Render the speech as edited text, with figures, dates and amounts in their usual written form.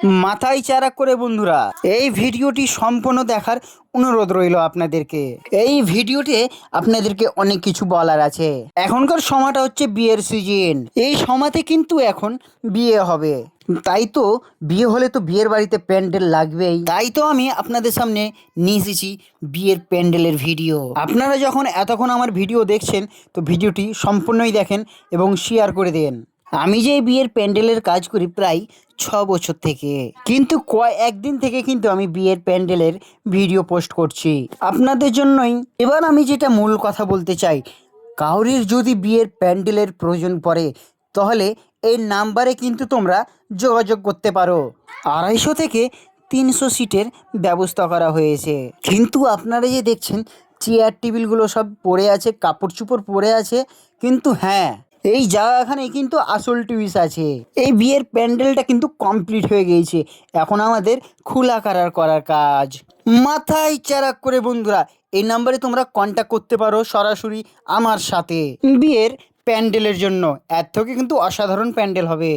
মাথায় চারা করে বন্ধুরা, এই ভিডিওটি সম্পূর্ণ দেখার অনুরোধ রইল আপনাদেরকে। এই ভিডিওতে আপনাদেরকে অনেক কিছু বলার আছে। এখনকার সময়টা হচ্ছে বিয়ের সিজন। এই সময়তে কিন্তু এখন বিয়ে হবে, তাই তো বিয়ে হলে তো বিয়ের বাড়িতে প্যান্ডেল লাগবেই। তাই তো আমি আপনাদের সামনে নিয়ে এসেছি বিয়ের প্যান্ডেলের ভিডিও। আপনারা যখন এতক্ষণ আমার ভিডিও দেখছেন, তো ভিডিওটি সম্পূর্ণই দেখেন এবং শেয়ার করে দেন। আমি যে বিয়ের প্যান্ডেলের কাজ করি প্রায় 6 বছর থেকে, কিন্তু একদিন থেকে কিন্তু আমি বিয়ের প্যান্ডেলের ভিডিও পোস্ট করছি আপনাদের জন্যই। এবার আমি যেটা মূল কথা বলতে চাই, কাউরির যদি বিয়ের প্যান্ডেলের প্রয়োজন পড়ে তাহলে এই নাম্বারে কিন্তু তোমরা যোগাযোগ করতে পারো। 250 থেকে 300 সিটের ব্যবস্থা করা হয়েছে। কিন্তু আপনারা যে দেখছেন চেয়ার টেবিলগুলো সব পড়ে আছে, কাপড় চোপড় পড়ে আছে, কিন্তু হ্যাঁ, এই জায়গাখানে কিন্তু আসল টুইস্ট আছে। এই বিয়ের প্যান্ডেলটা কিন্তু কমপ্লিট হয়ে গিয়েছে, এখন আমাদের খোলা করার কাজ। মাথায় চারাক করে বন্ধুরা, এই নাম্বারে তোমরা কন্ট্যাক্ট করতে পারো সরাসরি আমার সাথে বিয়ের প্যান্ডেলের জন্য। এর থেকে কিন্তু অসাধারণ প্যান্ডেল হবে।